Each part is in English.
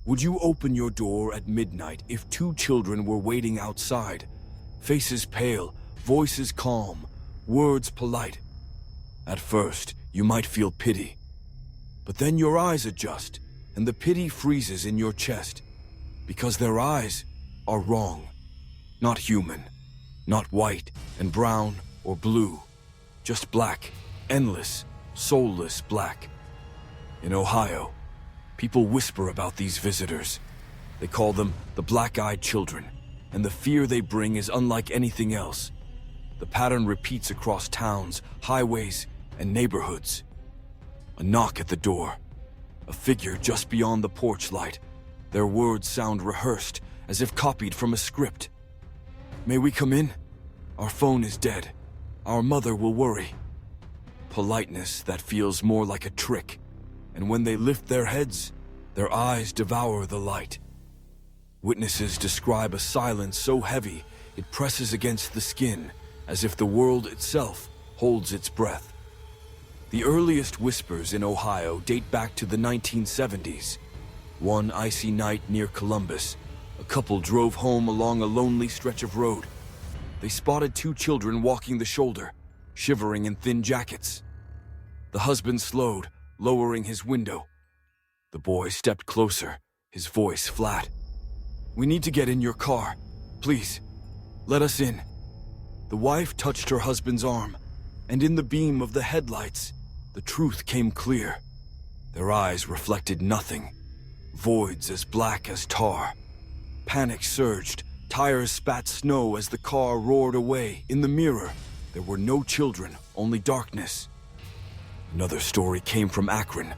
Would you open your door at midnight if two children were waiting outside, faces pale, voices calm, words polite? At first, you might feel pity, but then your eyes adjust and the pity freezes in your chest because their eyes are wrong, not human, not white and brown or blue, just black, endless, soulless black. In Ohio, people whisper about these visitors. They call them the black-eyed children, and the fear they bring is unlike anything else. The pattern repeats across towns, highways, and neighborhoods. A knock at the door. A figure just beyond the porch light. Their words sound rehearsed, as if copied from a script. "May we come in? Our phone is dead. Our mother will worry." Politeness that feels more like a trick. And when they lift their heads, their eyes devour the light. Witnesses describe a silence so heavy it presses against the skin, as if the world itself holds its breath. The earliest whispers in Ohio date back to the 1970s. One icy night near Columbus, a couple drove home along a lonely stretch of road. They spotted two children walking the shoulder, shivering in thin jackets. The husband slowed, lowering his window. The boy stepped closer, his voice flat. "We need to get in your car. Please, let us in." The wife touched her husband's arm, and in the beam of the headlights, the truth came clear. Their eyes reflected nothing, voids as black as tar. Panic surged, tires spat snow as the car roared away. In the mirror, there were no children, only darkness. Another story came from Akron,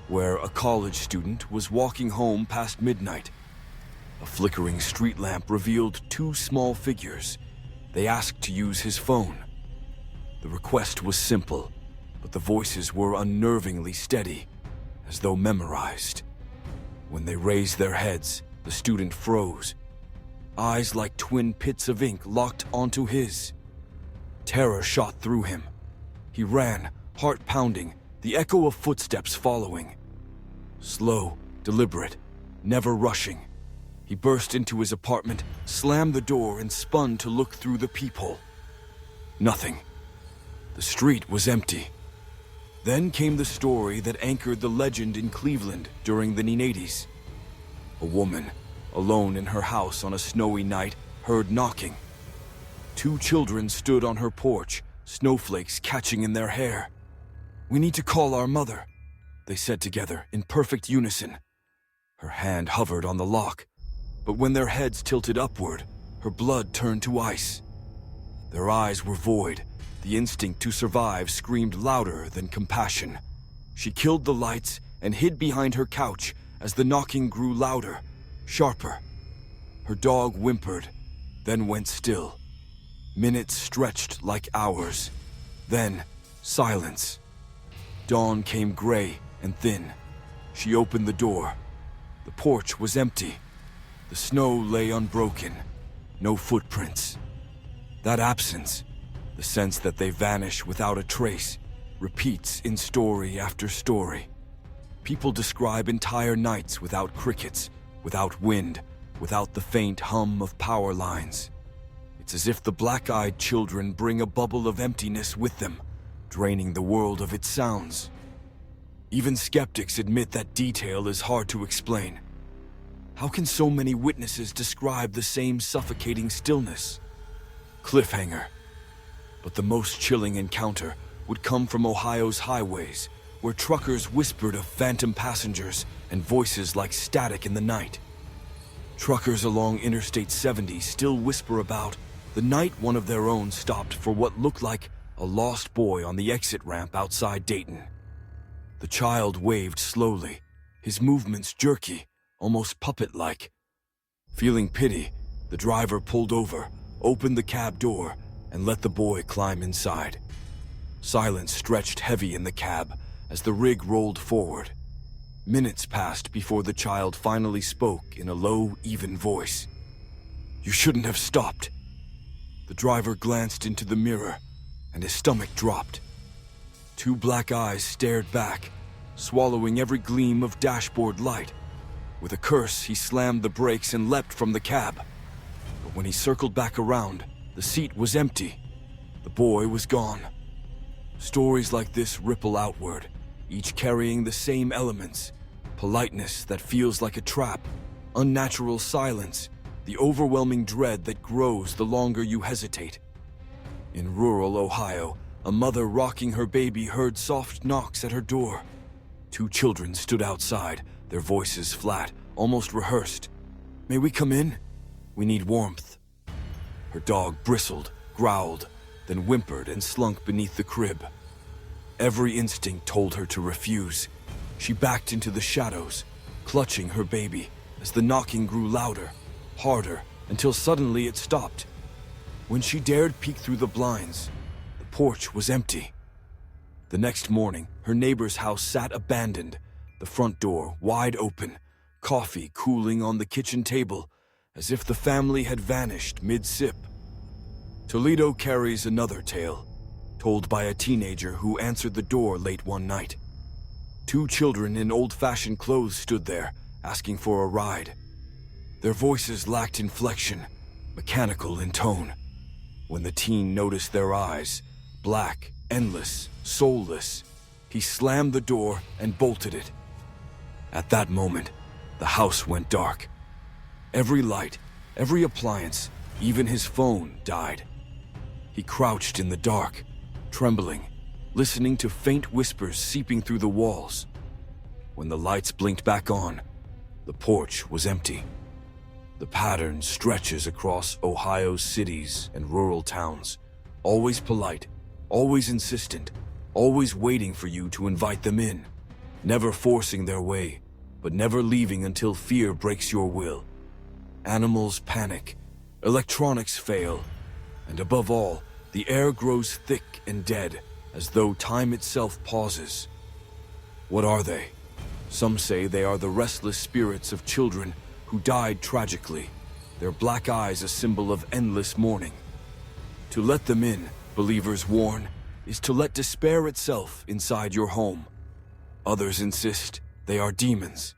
where a college student was walking home past midnight. A flickering street lamp revealed two small figures. They asked to use his phone. The request was simple, but the voices were unnervingly steady, as though memorized. When they raised their heads, the student froze. Eyes like twin pits of ink locked onto his. Terror shot through him. He ran, heart pounding, the echo of footsteps following. Slow, deliberate, never rushing. He burst into his apartment, slammed the door, and spun to look through the peephole. Nothing. The street was empty. Then came the story that anchored the legend in Cleveland during the 1980s. A woman, alone in her house on a snowy night, heard knocking. Two children stood on her porch, snowflakes catching in their hair. "We need to call our mother," they said together in perfect unison. Her hand hovered on the lock, but when their heads tilted upward, her blood turned to ice. Their eyes were void. The instinct to survive screamed louder than compassion. She killed the lights and hid behind her couch as the knocking grew louder, sharper. Her dog whimpered, then went still. Minutes stretched like hours. Then, silence. Dawn came gray and thin. She opened the door. The porch was empty. The snow lay unbroken. No footprints. That absence, the sense that they vanish without a trace, repeats in story after story. People describe entire nights without crickets, without wind, without the faint hum of power lines. It's as if the black-eyed children bring a bubble of emptiness with them, draining the world of its sounds. Even skeptics admit that detail is hard to explain. How can so many witnesses describe the same suffocating stillness? Cliffhanger. But the most chilling encounter would come from Ohio's highways, where truckers whispered of phantom passengers and voices like static in the night. Truckers along Interstate 70 still whisper about the night one of their own stopped for what looked like a lost boy on the exit ramp outside Dayton. The child waved slowly, his movements jerky, almost puppet-like. Feeling pity, the driver pulled over, opened the cab door, and let the boy climb inside. Silence stretched heavy in the cab as the rig rolled forward. Minutes passed before the child finally spoke in a low, even voice. "You shouldn't have stopped." The driver glanced into the mirror, and his stomach dropped. Two black eyes stared back, swallowing every gleam of dashboard light. With a curse, he slammed the brakes and leapt from the cab. But when he circled back around, the seat was empty. The boy was gone. Stories like this ripple outward, each carrying the same elements: politeness that feels like a trap, unnatural silence, the overwhelming dread that grows the longer you hesitate. In rural Ohio, a mother rocking her baby heard soft knocks at her door. 2 children stood outside, their voices flat, almost rehearsed. "May we come in? We need warmth." Her dog bristled, growled, then whimpered and slunk beneath the crib. Every instinct told her to refuse. She backed into the shadows, clutching her baby, as the knocking grew louder, harder, until suddenly it stopped. When she dared peek through the blinds, the porch was empty. The next morning, her neighbor's house sat abandoned, the front door wide open, coffee cooling on the kitchen table, as if the family had vanished mid-sip. Toledo carries another tale, told by a teenager who answered the door late one night. 2 children in old-fashioned clothes stood there, asking for a ride. Their voices lacked inflection, mechanical in tone. When the teen noticed their eyes, black, endless, soulless, he slammed the door and bolted it. At that moment, the house went dark. Every light, every appliance, even his phone died. He crouched in the dark, trembling, listening to faint whispers seeping through the walls. When the lights blinked back on, the porch was empty. The pattern stretches across Ohio's cities and rural towns, always polite, always insistent, always waiting for you to invite them in, never forcing their way, but never leaving until fear breaks your will. Animals panic, electronics fail, and above all, the air grows thick and dead, as though time itself pauses. What are they? Some say they are the restless spirits of children who died tragically, their black eyes a symbol of endless mourning. To let them in, believers warn, is to let despair itself inside your home. Others insist they are demons.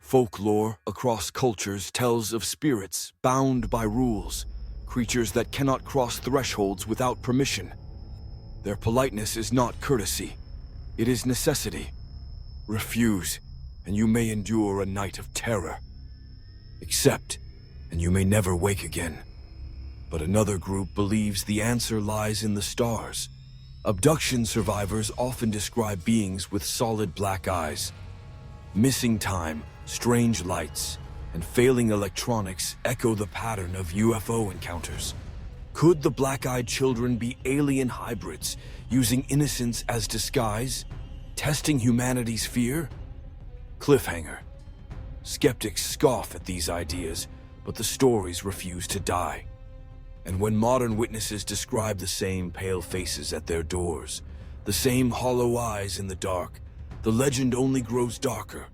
Folklore across cultures tells of spirits bound by rules, creatures that cannot cross thresholds without permission. Their politeness is not courtesy, it is necessity. Refuse, and you may endure a night of terror. Accept, and you may never wake again. But another group believes the answer lies in the stars. Abduction survivors often describe beings with solid black eyes. Missing time, strange lights, and failing electronics echo the pattern of UFO encounters. Could the black-eyed children be alien hybrids, using innocence as disguise, testing humanity's fear? Cliffhanger. Skeptics scoff at these ideas, but the stories refuse to die. And when modern witnesses describe the same pale faces at their doors, the same hollow eyes in the dark, the legend only grows darker.